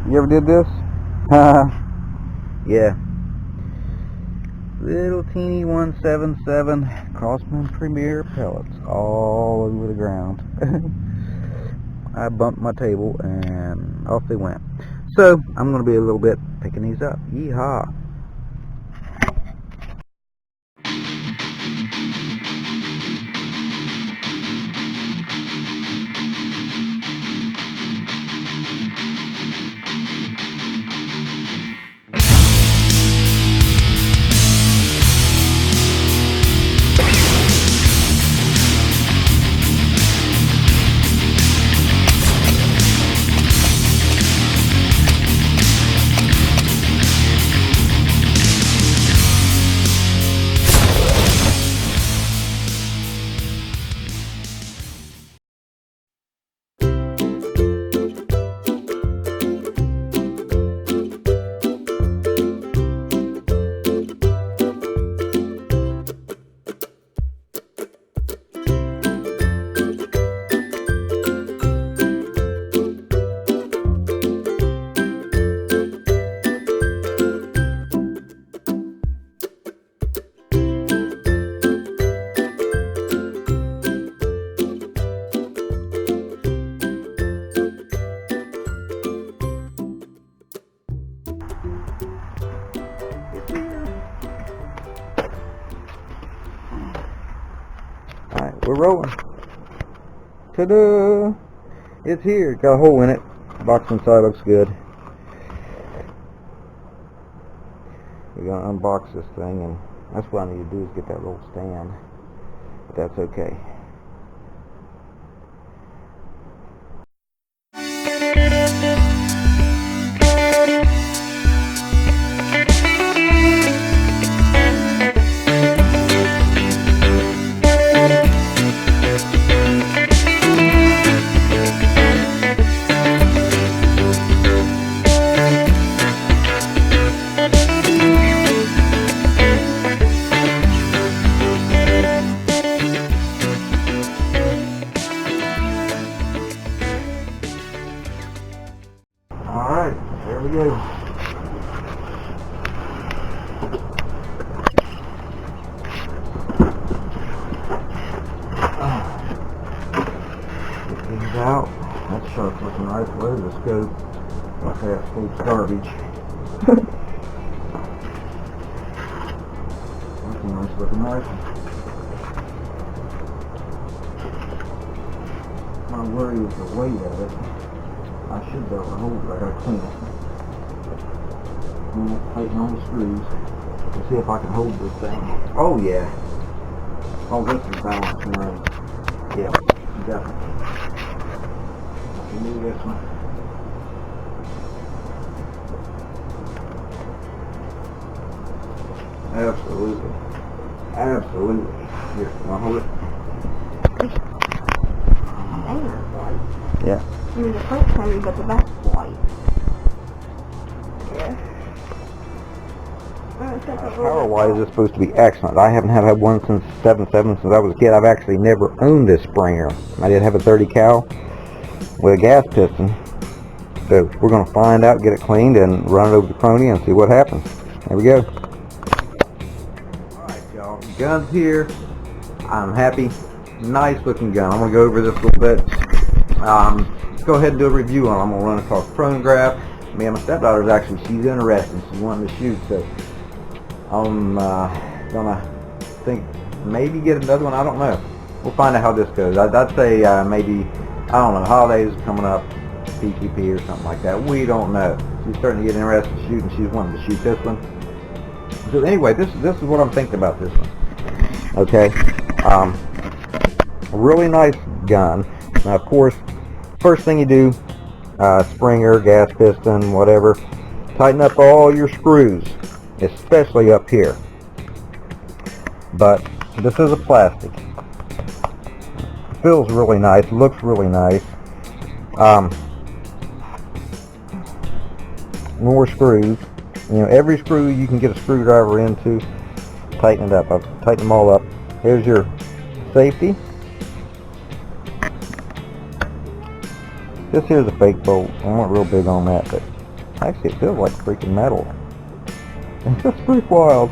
You ever did this? Yeah. Little teeny 177 Crossman Premier pellets all over the ground. I bumped my table and off they went. So I'm going to be a little bit picking these up. Yeehaw! Alright, we're rolling. Ta-da! It's here. Got a hole in it. Box inside looks good. We're gonna unbox this thing, and that's what I need to do is get that little stand. But that's okay. Alright, there we go. Get these out. That sharp looking rifle. There's a scope. Like that scope's garbage. That's a nice looking rifle. My worry is the weight of it. I should be able to hold it. I gotta clean it. I'm gonna tighten all the screws to see if I can hold this thing. Oh yeah. Oh, this is balanced and right. Yeah, definitely. I can do this one. Absolutely. Absolutely. Here, wanna hold it? Yeah. I mean, the front's heavy, but the back's light. Yeah. Power-wise, it's supposed to be excellent. I haven't had one since 7.7 since I was a kid. I've actually never owned this Springer. I did have a 30 cal with a gas piston. So we're going to find out, get it cleaned, and run it over the Chrony and see what happens. There we go. Alright, y'all. Gun's here. I'm happy. Nice looking gun. I'm going to go over this a little bit. Let's go ahead and do a review on it. I'm going to run across chronograph. Me and my stepdaughter's actually, she's interested. She's wanting to shoot, so I'm gonna think maybe get another one. I don't know. We'll find out how this goes. I'd say maybe, I don't know, holidays coming up, PTP or something like that. We don't know. She's starting to get interested in shooting. She's wanting to shoot this one. So anyway, this is what I'm thinking about this one. Okay, a really nice gun. Now, of course, first thing you do, Springer, gas piston, whatever, tighten up all your screws, especially up here. But this is a plastic. Feels really nice, looks really nice. More screws. You know, every screw you can get a screwdriver into, tighten it up. I've tightened them all up. Here's your safety. This here's a fake bolt. I'm not real big on that, but Actually, it feels like freaking metal. It's pretty wild.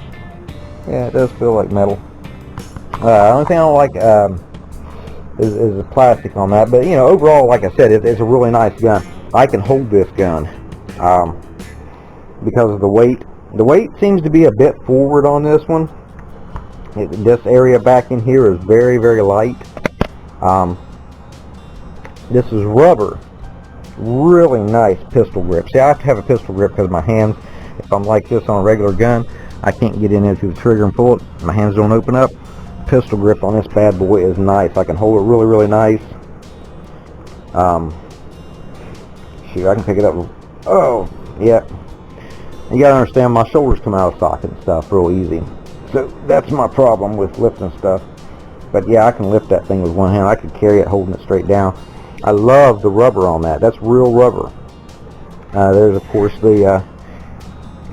Yeah, it does feel like metal. The only thing I don't like is the plastic on that. But, you know, overall, like I said, it's a really nice gun. I can hold this gun because of the weight. The weight seems to be a bit forward on this one. This area back in here is very, very light. This is rubber. Really nice pistol grip. See, I have to have a pistol grip because my hands, if I'm like this on a regular gun, I can't get in there to the trigger and pull it. My hands don't open up. Pistol grip on this bad boy is nice. I can hold it really, really nice. Shoot, I can pick it up. Oh, yeah. You gotta understand, my shoulders come out of socket and stuff real easy. So that's my problem with lifting stuff. But yeah, I can lift that thing with one hand. I could carry it holding it straight down. I love the rubber on that. That's real rubber. There's of course the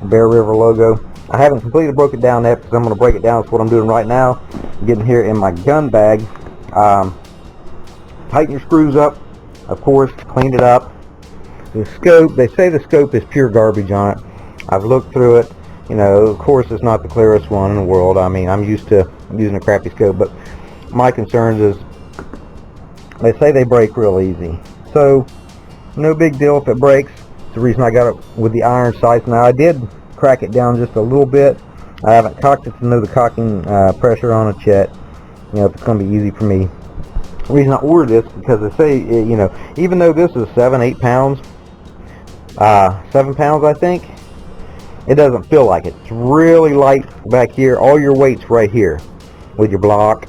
Bear River logo. I haven't completely broke it down yet because I'm going to break it down. That's what I'm doing right now. I'm getting here in my gun bag. Tighten your screws up, of course, clean it up. The scope, they say the scope is pure garbage on it. I've looked through it. You know, of course it's not the clearest one in the world. I mean, I'm used to using a crappy scope, but my concerns is they say they break real easy. So, no big deal if it breaks. It's the reason I got it with the iron sights. Now, I did crack it down just a little bit. I haven't cocked it to know the cocking pressure on it yet. You know, if it's going to be easy for me. The reason I ordered this because they say, you know, even though this is 7 pounds, 7 pounds I think, it doesn't feel like it. It's really light back here. All your weight's right here with your block,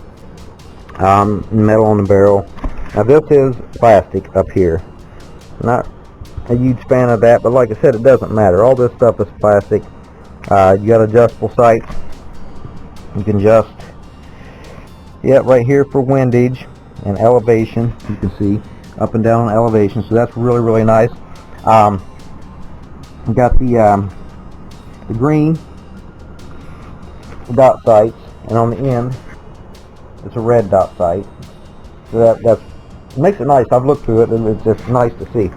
metal on the barrel. Now this is plastic up here. Not a huge fan of that, but like I said, it doesn't matter. All this stuff is plastic. You got adjustable sights. You can adjust, right here for windage and elevation. You can see up and down on elevation, so that's really, really nice. You got the green dot sights, and on the end it's a red dot sight. So that makes it nice. I've looked through it and it's just nice to see.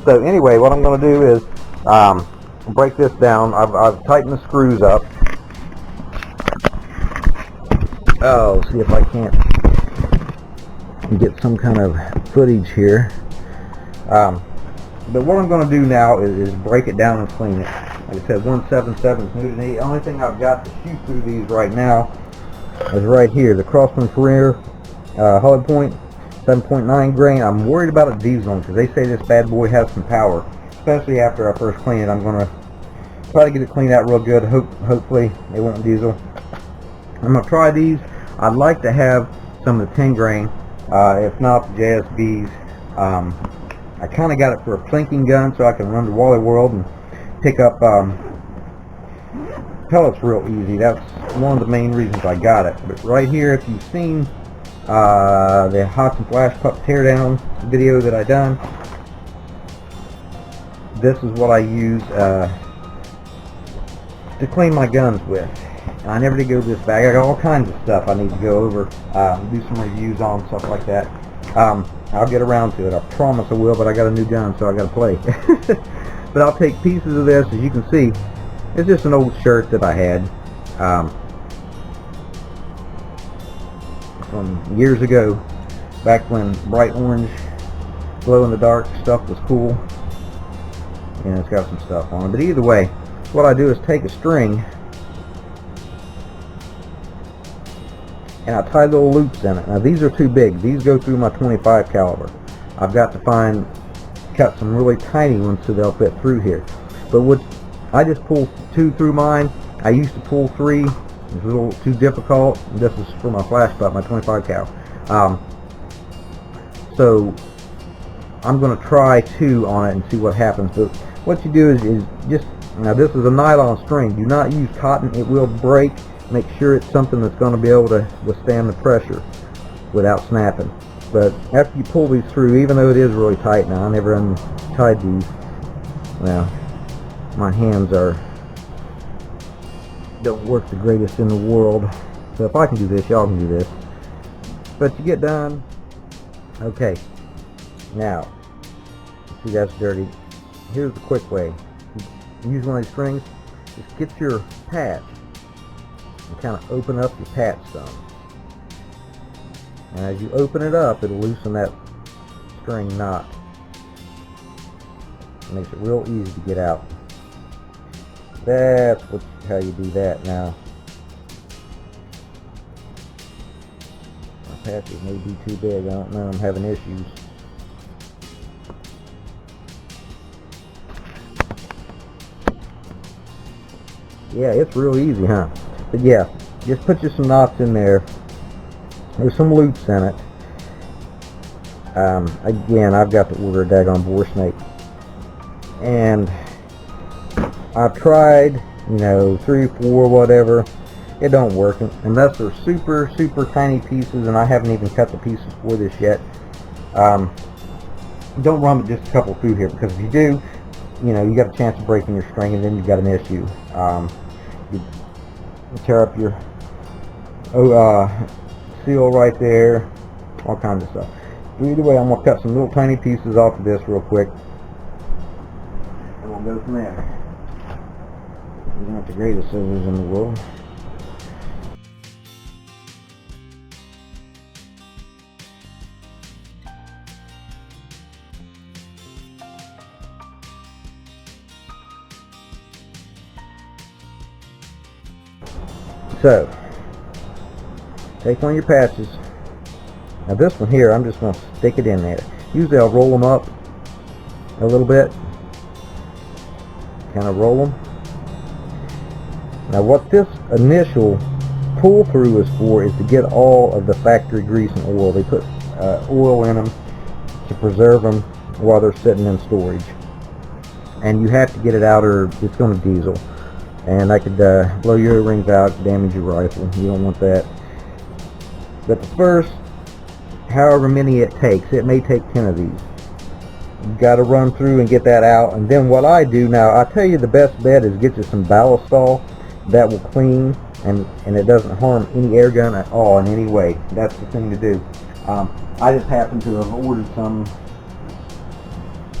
So anyway, what I'm going to do is break this down. I've tightened the screws up. Oh, see if I can't get some kind of footage here. But what I'm going to do now is break it down and clean it. Like I said, 177 Newton 8. The only thing I've got to shoot through these right now is right here, the Crossman Career hollow point, 7.9 grain. I'm worried about it dieseling because they say this bad boy has some power. Especially after I first clean it, I'm going to try to get it cleaned out real good. Hopefully it won't diesel. I'm going to try these. I'd like to have some of the 10 grain, if not the JSBs. I kind of got it for a plinking gun so I can run to Wally World and pick up pellets real easy. That's one of the main reasons I got it. But right here, if you've seen the Hots and Flash Pup teardown video that I done, this is what I use to clean my guns with. And I never did go to this bag. I got all kinds of stuff I need to go over, do some reviews on, stuff like that. I'll get around to it. I promise I will, but I got a new gun, so I got to play. But I'll take pieces of this. As you can see, it's just an old shirt that I had from years ago, back when bright orange, glow-in-the-dark stuff was cool. And it's got some stuff on it. But either way, what I do is take a string and I tie little loops in it. Now these are too big. These go through my 25 caliber. I've got to cut some really tiny ones so they'll fit through here. But I just pull 2 through mine. I used to pull 3. It's a little too difficult. This is for my flash butt, my 25 cal. So I'm going to try 2 on it and see what happens. But what you do is just, now this is a nylon string. Do not use cotton. It will break. Make sure it's something that's going to be able to withstand the pressure without snapping. But after you pull these through, even though it is really tight now, I never untied these. Well, my hands don't work the greatest in the world. So if I can do this, y'all can do this. But you get done. Okay. Now, see that's dirty. Here's the quick way. You use one of these strings, just get your patch and kind of open up your patch some. And as you open it up, it'll loosen that string knot. It makes it real easy to get out. That's how you do that. Now, my patches may be too big. I don't know. I'm having issues. Yeah, it's real easy, huh? But yeah, just put you some knots in there. There's some loops in it. Again, I've got to order a daggone bore snake. And I've tried, 3, 4, whatever. It don't work unless they're super, super tiny pieces, and I haven't even cut the pieces for this yet. Don't run with just a couple through here, because if you do, you got a chance of breaking your string, and then you've got an issue. You tear up your seal right there, all kinds of stuff. But either way, I'm going to cut some little tiny pieces off of this real quick, and we'll go from there. These aren't the greatest scissors in the world. So, take one of your patches. Now this one here, I'm just going to stick it in there. Usually I'll roll them up a little bit. Kind of roll them. Now what this initial pull through is for is to get all of the factory grease and oil. They put oil in them to preserve them while they're sitting in storage. And you have to get it out or it's going to diesel. And that could blow your O-rings out, damage your rifle. You don't want that. But the first, however many it takes, it may take 10 of these. You've got to run through and get that out. And then what I do now, I tell you the best bet is get you some ballistol that will clean and it doesn't harm any air gun at all in any way. That's the thing to do. I just happen to have ordered some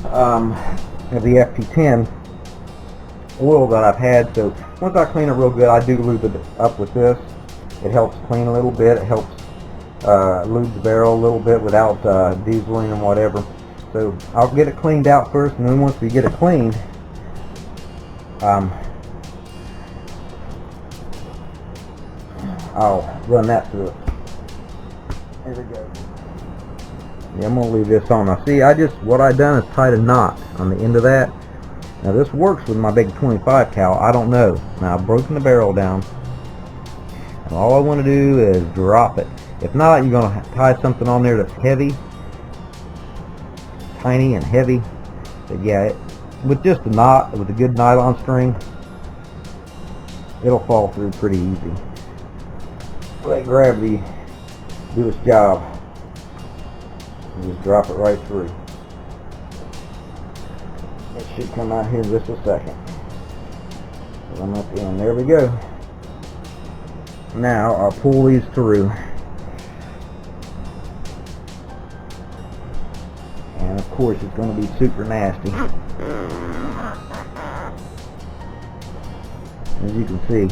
of the FP10 oil that I've had, so once I clean it real good, I do lube it up with this. It helps clean a little bit. It helps lube the barrel a little bit without dieseling and whatever. So I'll get it cleaned out first, and then once we get it cleaned, I'll run that through it. There we go. Yeah, I'm gonna leave this on. Now see, what I done is tied a knot on the end of that. Now this works with my big 25 cal. I don't know. Now I've broken the barrel down, and all I want to do is drop it. If not, you're going to tie something on there that's heavy, tiny and heavy. But yeah, with just a knot, with a good nylon string, it'll fall through pretty easy. Let gravity do its job. And just drop it right through. It should come out here in just a second. I'm at the end. There we go. Now I'll pull these through. And of course it's going to be super nasty. As you can see.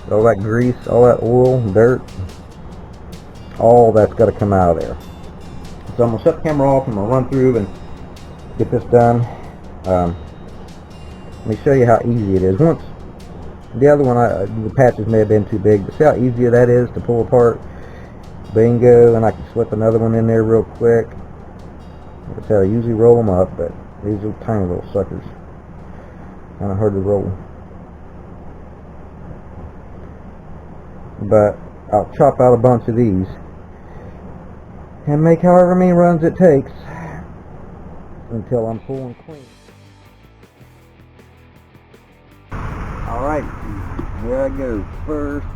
All that grease, all that oil, dirt, all that's got to come out of there. So I'm going to shut the camera off. I'm going to run through and get this done. Let me show you how easy it is. Once the other one, the patches may have been too big, but see how easy that is to pull apart. Bingo, and I can slip another one in there real quick. Like I said, I usually roll them up, but these are tiny little suckers. Kind of hard to roll. But I'll chop out a bunch of these and make however many runs it takes until I'm full and clean. Alright, here I go. First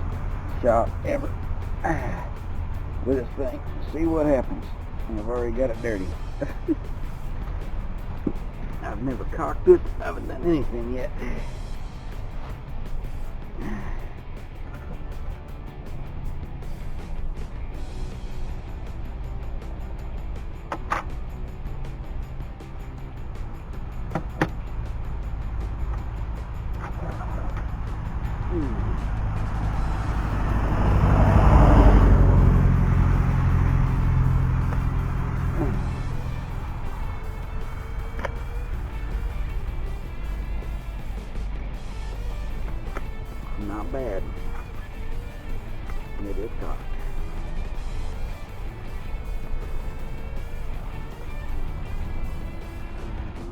shot ever with this thing. See what happens. I've already got it dirty. I've never cocked it. I haven't done anything yet. not bad. It is cocked.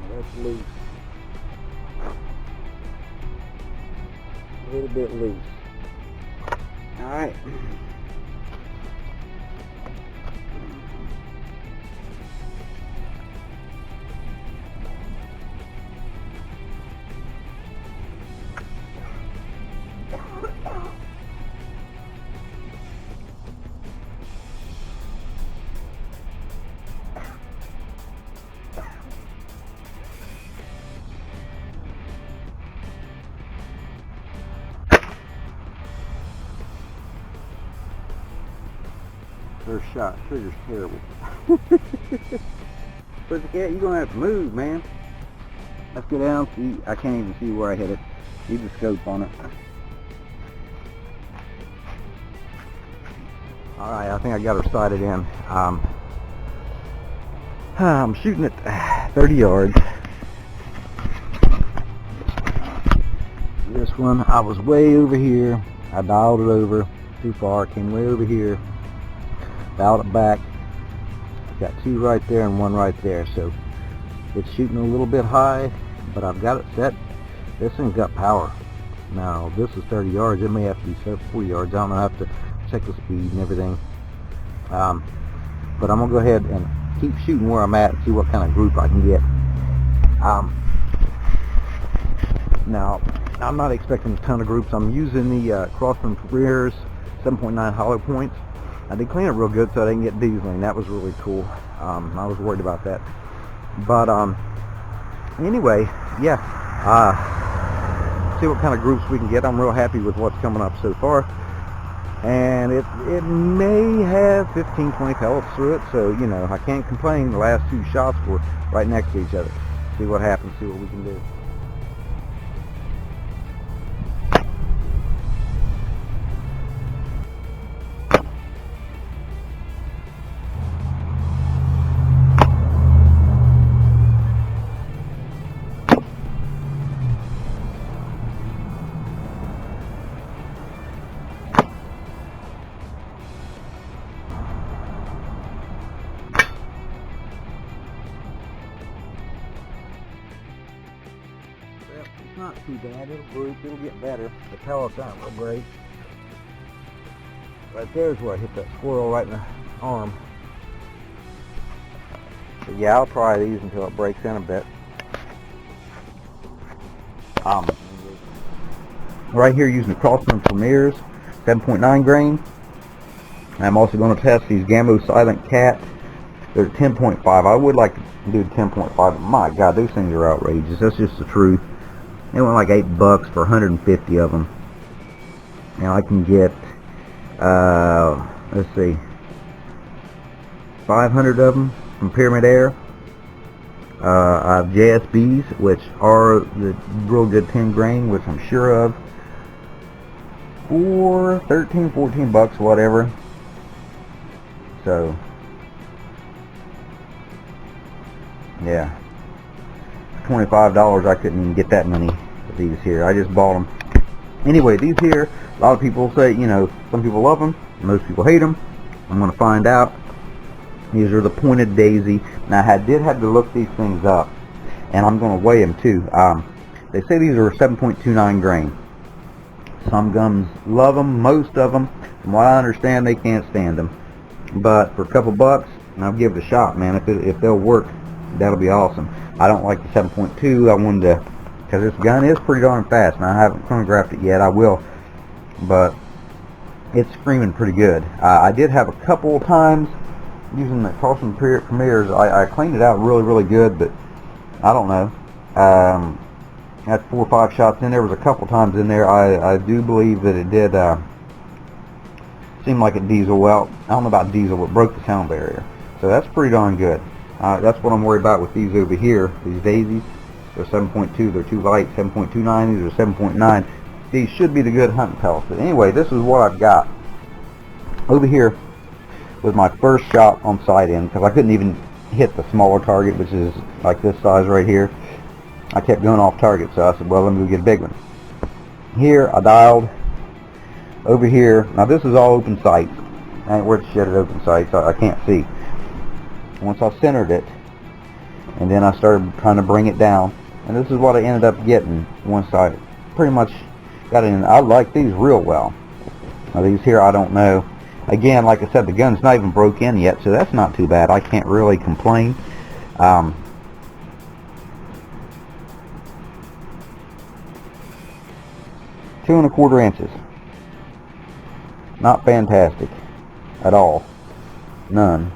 That's loose. A little bit loose. Alright. First shot, trigger's terrible. Pussycat, you're gonna have to move, man. Let's go down, see. I can't even see where I hit it. Need the scope on it. Alright, I think I got her sighted in. I'm shooting at 30 yards. This one, I was way over here. I dialed it over too far, came way over here. Dialed it back. Got two right there and one right there, so it's shooting a little bit high, but I've got it set. This thing's got power. Now this is 30 yards. It may have to be set 40 yards. I don't know. I have to check the speed and everything. But I'm gonna go ahead and keep shooting where I'm at and see what kind of group I can get. Now I'm not expecting a ton of groups. I'm using the Crossman Premier's 7.9 hollow points. I did clean it real good so I didn't get dieseling. That was really cool. I was worried about that. But anyway, yeah. See what kind of groups we can get. I'm real happy with what's coming up so far. And it may have 15, 20 pellets through it, so you know I can't complain. The last two shots were right next to each other. See what happens. See what we can do. It's not too bad. It'll group. It'll get better. The pellets aren't real great. Right there's where I hit that squirrel right in the arm. But yeah, I'll try these until it breaks in a bit. Right here using the Crossman Premier's 7.9 grain. I'm also going to test these Gammo Silent Cat. They're 10.5. I would like to do 10.5, but my God, those things are outrageous. That's just the truth. They went like $8 for 150 of them. Now I can get, let's see, 500 of them from Pyramid Air. I have JSBs, which are the real good 10 grain, which I'm sure of, for 13, 14 bucks, whatever. So, yeah, $25. I couldn't even get that many of these here. I just bought them. Anyway, these here, a lot of people say, you know, some people love them, most people hate them. I'm going to find out. These are the Pointed Daisy. Now, I did have to look these things up, and I'm going to weigh them too. They say these are 7.29 grain. Some gums love them, most of them, from what I understand, they can't stand them. But for a couple bucks, I'll give it a shot, man. If they'll work, that'll be awesome. I don't like the 7.2. I wanted to, because this gun is pretty darn fast. Now, I haven't chronographed it yet. I will, but it's screaming pretty good. I did have a couple times using the Crossman Premier's. I cleaned it out really, really good, but I don't know. Had 4 or 5 shots in. There was a couple times in there. I do believe that it did seem like it diesel. Well, I don't know about diesel. It broke the sound barrier, so that's pretty darn good. That's what I'm worried about with these over here. These daisies. They're 7.2. They're too light. 7.29. These are 7.9. These should be the good hunting pellets. But anyway, this is what I've got over here with my first shot on sight in, because I couldn't even hit the smaller target, which is like this size right here. I kept going off target, so I said, well, let me go get a big one. Here, I dialed over here. Now this is all open sights. I ain't worth shit at open sights. I can't see. Once I centered it, and then I started trying to bring it down, and this is what I ended up getting once I pretty much got it in. I like these real well. Now these here, I don't know. Again, like I said, the gun's not even broke in yet, so that's not too bad. I can't really complain. 2 1/4 inches. Not fantastic at all. None.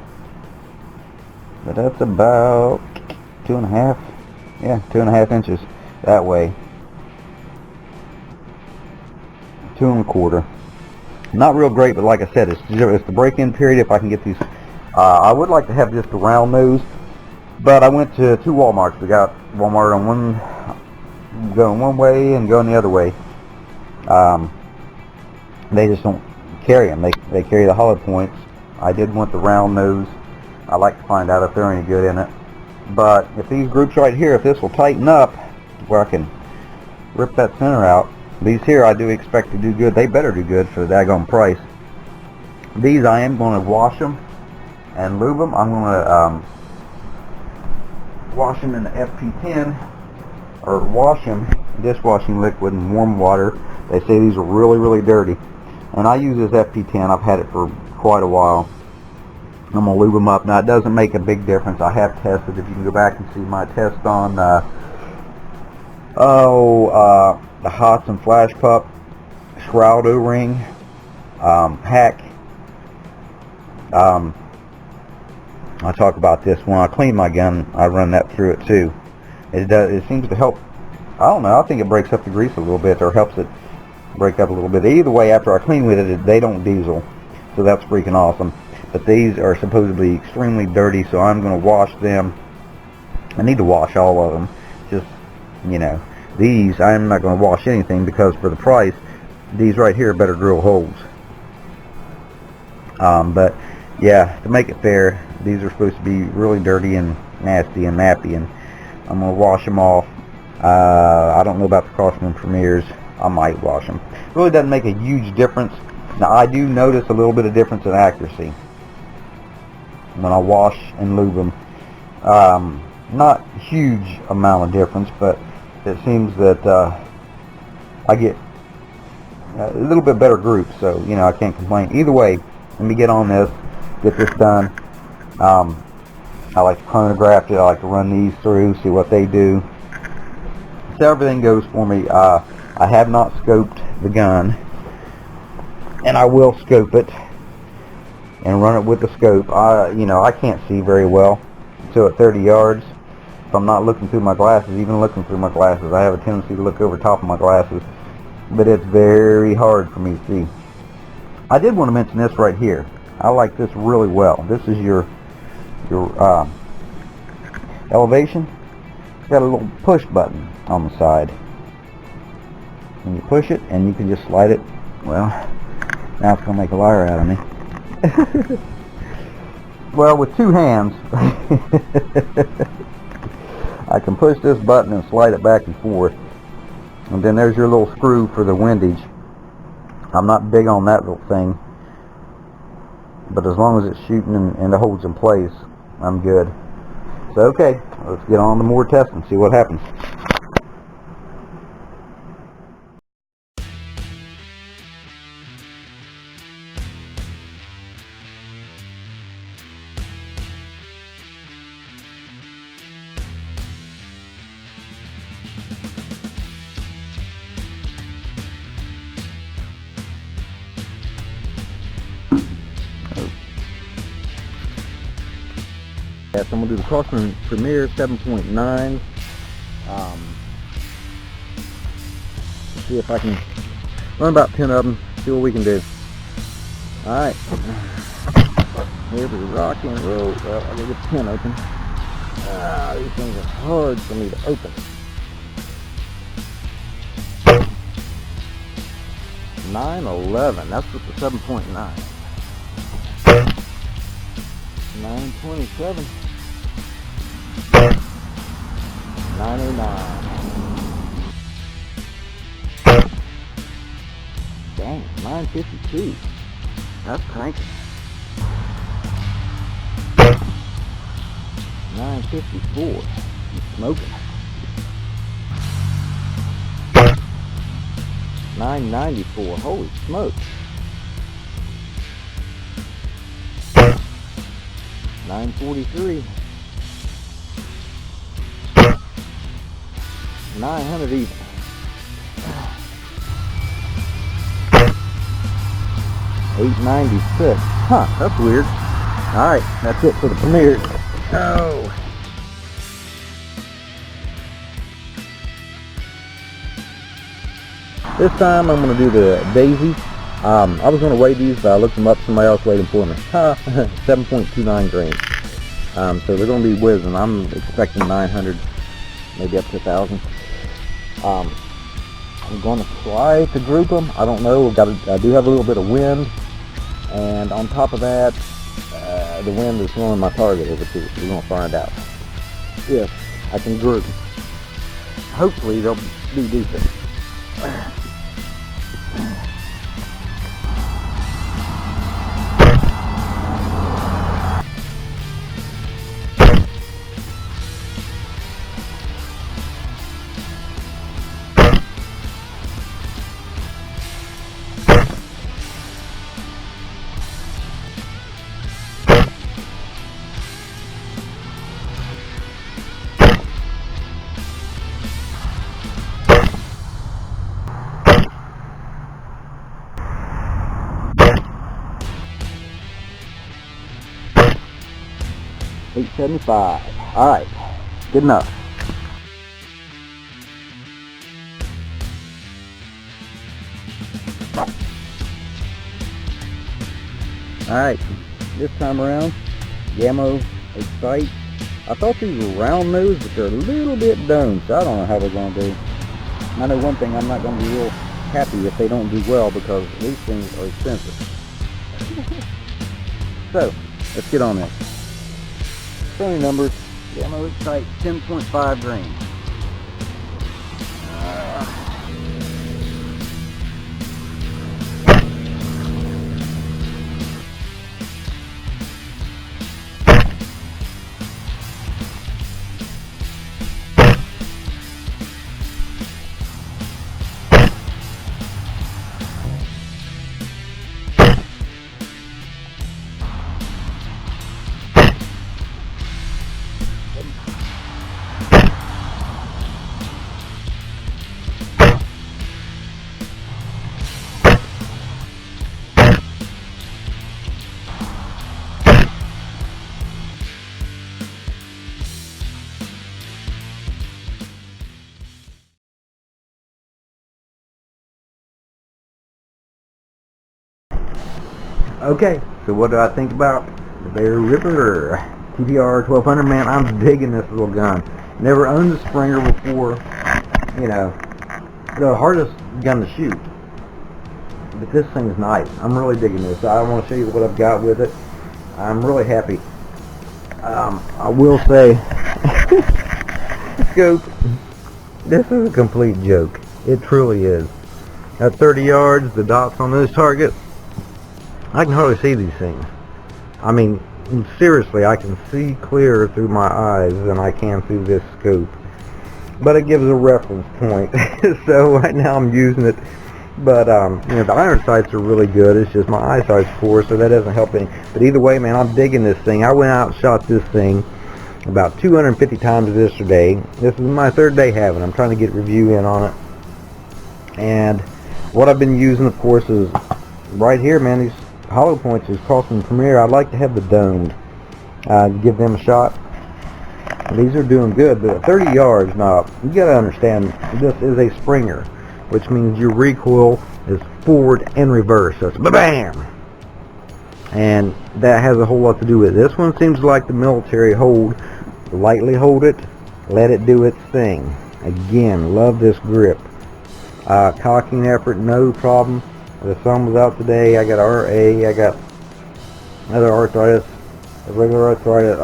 But that's about 2 1/2. Yeah, 2 1/2 inches that way. 2 1/4. Not real great, but like I said, it's the break-in period. If I can get these, I would like to have just a round nose, but I went to 2 Walmarts. We got Walmart on one, going one way and going the other way. They just don't carry them. They carry the hollow points. I did want the round nose. I like to find out if they're any good in it. But if these groups right here, if this will tighten up where I can rip that center out, these here I do expect to do good. They better do good for the daggone price. These I am going to wash them and lube them. I'm going to wash them in the FP10, or wash them dishwashing liquid and warm water. They say these are really, really dirty. And I use this FP10. I've had it for quite a while. I'm going to lube them up. Now, it doesn't make a big difference. I have tested. If you can go back and see my test on the Hots and Flash Pup shroud O-ring hack. I talk about this when I clean my gun. I run that through it too. It seems to help. I don't know. I think it breaks up the grease a little bit, or helps it break up a little bit. Either way, after I clean with it, they don't diesel, so that's freaking awesome. But these are supposedly extremely dirty, so I'm going to wash them. I need to wash all of them. Just, you know, these I'm not going to wash anything, because for the price, these right here better drill holes. But yeah, to make it fair, these are supposed to be really dirty and nasty and nappy, and I'm going to wash them off. I don't know about the Craftsman Premiers. I might wash them. Really doesn't make a huge difference. Now, I do notice a little bit of difference in accuracy when I wash and lube them. Not huge amount of difference, but it seems that I get a little bit better group, so you know, I can't complain. Either way, let me get on this, get this done. I like to chronograph it. I like to run these through, see what they do. So everything goes for me. I have not scoped the gun, and I will scope it and run it with the scope. You know, I can't see very well until at 30 yards. If I'm not looking through my glasses, even looking through my glasses, I have a tendency to look over top of my glasses, but it's very hard for me to see. I did want to mention this right here. I like this really well. This is your elevation. It's got a little push button on the side, and you push it and you can just slide it. Well, now it's gonna make a liar out of me. Well, with 2 hands I can push this button and slide it back and forth, and then there's your little screw for the windage. I'm not big on that little thing, but as long as it's shooting and it holds in place, I'm good. So okay, let's get on to more testing, see what happens. Yes, I'm going to do the Craftsman Premier 7.9. See if I can run about 10 of them, see what we can do. Alright. Here we rock and roll. Well, I gotta get the pin open. These things are hard for me to open. $9.11. That's with the 7.9. $9.27. $9.09. Dang, $9. 952. That's cranking. 954. He's smoking. 994. Holy smoke. 943. 900 even. 896. Huh, that's weird. Alright, that's it for the premiere. Oh. This time I'm going to do the daisies. I was going to weigh these, but I looked them up. Somebody else weighed them for me. 7.29 grains. So they're going to be whizzing. I'm expecting 900, maybe up to 1,000. I'm going to try to group them. I don't know. I do have a little bit of wind, and on top of that, the wind is throwing my target over too. So we're going to find out if I can group. Hopefully they'll be decent. 875. Alright, good enough. Alright, this time around, Gammo Excite. I thought these were round nose, but they're a little bit domed, so I don't know how they're going to do. I know one thing, I'm not going to be real happy if they don't do well, because these things are expensive. So, let's get on that. Showing numbers, Gammo Excite 10.5 grains. Okay, so what do I think about the Bear Ripper TPR 1200? Man, I'm digging this little gun. Never owned a Springer before. You know, the hardest gun to shoot. But this thing's nice. I'm really digging this. I want to show you what I've got with it. I'm really happy. I will say, scope, this is a complete joke. It truly is. At 30 yards, the dots on those targets, I can hardly see these things. I mean, seriously, I can see clearer through my eyes than I can through this scope. But it gives a reference point. So right now I'm using it. But, you know, the iron sights are really good. It's just my eyesight's poor, so that doesn't help any. But either way, man, I'm digging this thing. I went out and shot this thing about 250 times yesterday. This is my third day having it. I'm trying to get a review in on it. And what I've been using, of course, is right here, man, these hollow points is costing Premier. I'd like to have the domed. Give them a shot. These are doing good, but at 30 yards, now, you gotta understand, this is a Springer, which means your recoil is forward and reverse. So it's ba-bam! And that has a whole lot to do with it. This one seems like the military hold. Lightly hold it, let it do its thing. Again, love this grip. Cocking effort, no problem. The sun was out today. I got RA, I got other arthritis, regular arthritis,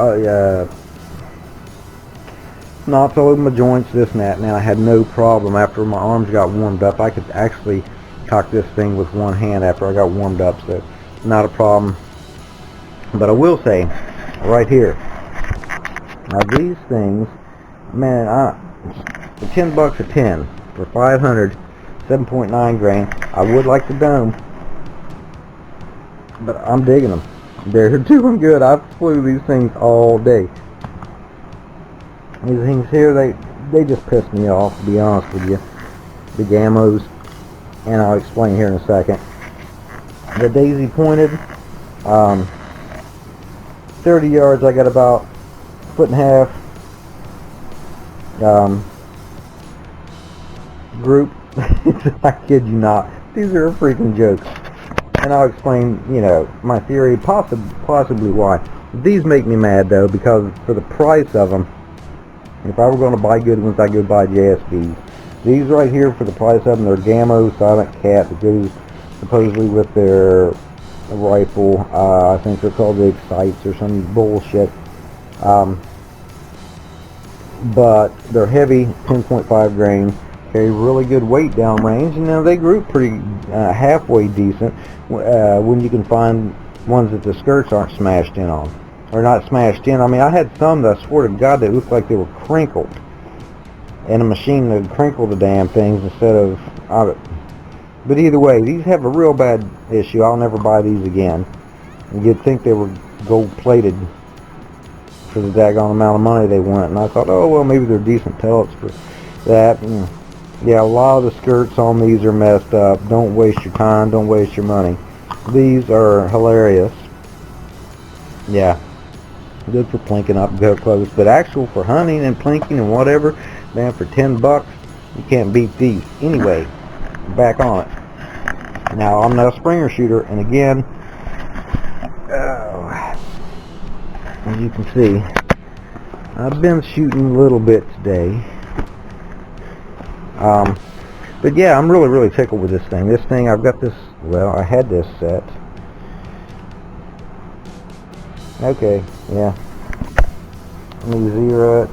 knots all over my joints, this and that, and I had no problem. After my arms got warmed up, I could actually cock this thing with one hand after I got warmed up, so not a problem. But I will say, right here, now these things, man, for $10 a 10, for 500, 7.9 grain, I would like the dome, but I'm digging them. They're doing good. I've flew these things all day. These things here, they just piss me off, to be honest with you. The gamos, and I'll explain here in a second. The daisy pointed, 30 yards, I got about a foot and a half group. I kid you not. These are a freaking joke. And I'll explain, you know, my theory, possibly why. These make me mad, though, because for the price of them, if I were going to buy good ones, I'd go buy JSBs. These right here, for the price of them, they're Gamo Silent Cat that goes supposedly with their rifle. I think they're called the Excites or some bullshit. But they're heavy, 10.5 grain, carry really good weight downrange, and now they group pretty halfway decent when you can find ones that the skirts aren't smashed in on. Or not smashed in. I mean, I had some that I swear to God that looked like they were crinkled. And a machine that crinkled the damn things instead of... But either way, these have a real bad issue. I'll never buy these again. And you'd think they were gold-plated for the daggone amount of money they want. And I thought, oh, well, maybe they're decent pellets for that. And yeah, a lot of the skirts on these are messed up. Don't waste your time. Don't waste your money. These are hilarious. Yeah. Good for plinking up, go close. But actual for hunting and plinking and whatever, man, for $10, you can't beat these. Anyway, back on it. Now, I'm not a Springer shooter, and again, as you can see, I've been shooting a little bit today. But yeah, I'm really tickled with this thing. This thing, I've got this, well, I had this set. Okay, yeah. Let me zero it.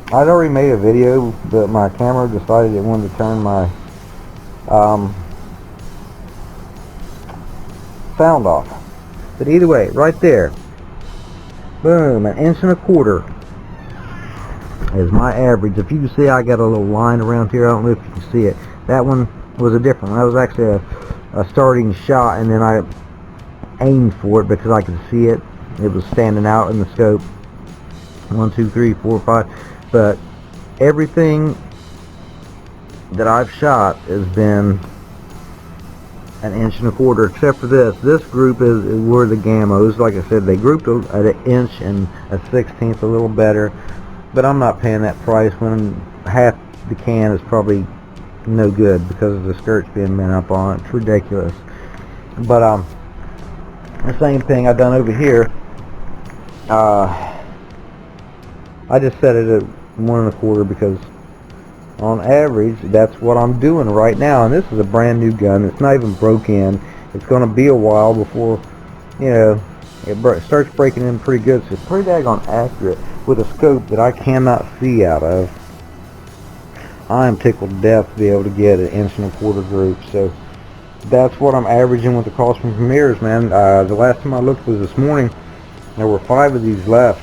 I'd already made a video, but my camera decided it wanted to turn my sound off. But either way, right there, boom, 1.25 inches is my average. If you see, I got a little line around here. I don't know if you can see it. That one was a different one. That was actually a starting shot, and then I aimed for it because I could see it. It was standing out in the scope. 1, 2, 3, 4, 5. But everything that I've shot has been 1.25 inches, except for this. This group were the Gamos. Like I said, they grouped at 1 inch and 1/16, a little better. But I'm not paying that price when half the can is probably no good because of the skirts being bent up on it. It's ridiculous. But the same thing I done over here. I just set it at 1.25 because on average that's what I'm doing right now, and this is a brand new gun. It's not even broke in. It's going to be a while before, you know, it starts breaking in pretty good. So it's pretty daggone accurate with a scope that I cannot see out of. I am tickled to death to be able to get 1.25 inch group. So that's what I'm averaging with the calls from Premiers, man. The last time I looked was this morning. There were 5 of these left.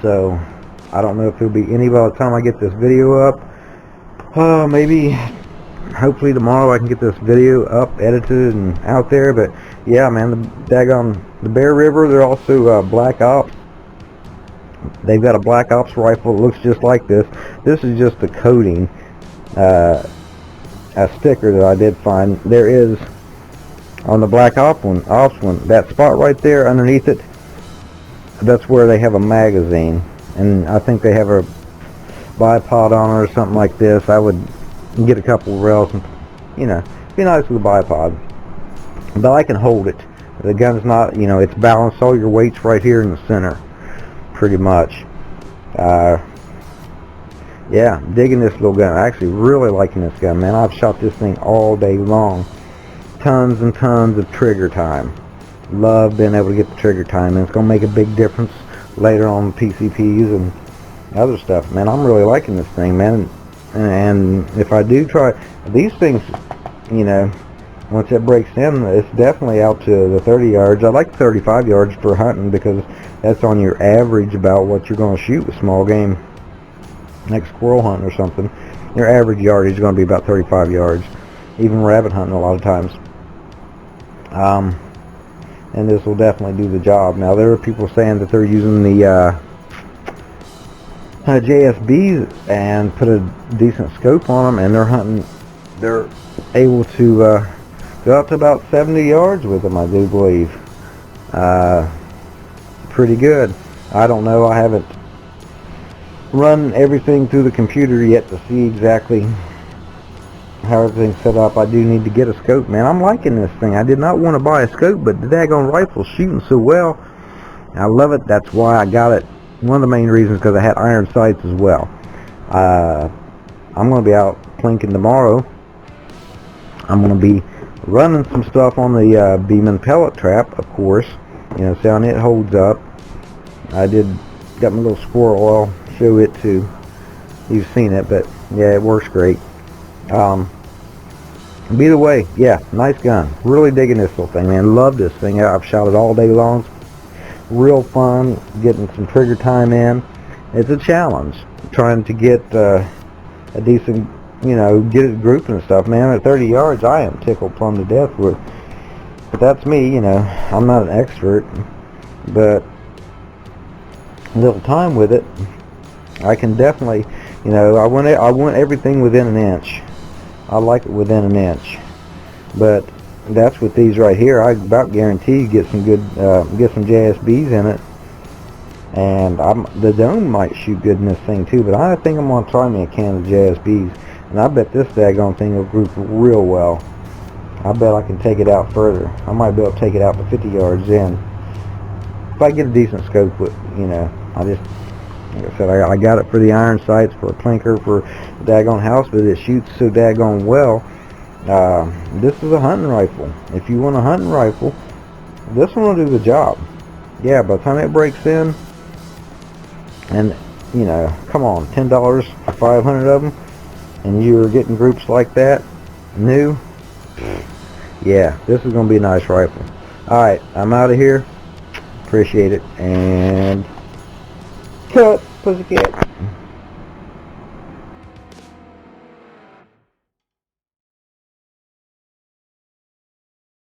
So I don't know if there'll be any by the time I get this video up. Maybe, hopefully tomorrow I can get this video up, edited, and out there. But yeah, man, the Bear River, they're also Black Ops. They've got a Black Ops rifle that looks just like this. This is just a coating, a sticker that I did find. There is on the Black Ops one, that spot right there underneath it. That's where they have a magazine, and I think they have a bipod on it or something like this. I would get a couple of rails and, you know, be nice with a bipod. But I can hold it. The gun's not, you know, it's balanced. All your weight's right here in the center, pretty much. Yeah, digging this little gun. Actually really liking this gun, man. I've shot this thing all day long. Tons and tons of trigger time. Love being able to get the trigger time, and it's going to make a big difference later on PCPs and other stuff, man. I'm really liking this thing, man. And if I do try these things, you know, once it breaks in, it's definitely out to the 30 yards. I like 35 yards for hunting because that's on your average about what you're going to shoot with small game, like squirrel hunting or something. Your average yardage is going to be about 35 yards, even rabbit hunting a lot of times. And this will definitely do the job. Now there are people saying that they're using the JSBs and put a decent scope on them, and they're able to go up to about 70 yards with them, I do believe. Pretty good. I don't know, I haven't run everything through the computer yet to see exactly how everything's set up. I do need to get a scope, man. I'm liking this thing. I did not want to buy a scope, but the daggone rifle's shooting so well. I love it. That's why I got it. One of the main reasons because I had iron sights as well. I'm going to be out plinking tomorrow. I'm going to be running some stuff on the Beeman pellet trap, of course. You know, see how it holds up. I got my little squirrel. I'll show it too. You've seen it, but yeah, it works great. Either way, yeah, nice gun. Really digging this little thing, man. Love this thing. I've shot it all day long. Real fun getting some trigger time in. It's a challenge trying to get a decent, you know, get it grouping and stuff, man. At 30 yards, I am tickled plumb to death with. But that's me, you know. I'm not an expert, but a little time with it, I can definitely, you know, I want everything within an inch. I like it within an inch, but that's with these right here. I about guarantee get some good, get some JSBs in it, and the dome might shoot good in this thing too. But I think I'm gonna try me a can of JSBs, and I bet this daggone thing will group real well. I bet I can take it out further. I might be able to take it out to 50 yards in if I get a decent scope with, you know. Like I said, I got it for the iron sights, for a plinker, for the daggone house, but it shoots so daggone well. This is a hunting rifle. If you want a hunting rifle, this one will do the job. Yeah, by the time it breaks in, and you know, come on, $10 for 500 of them, and you're getting groups like that, new. Yeah, this is going to be a nice rifle. Alright, I'm out of here. Appreciate it, and cut, pussycat.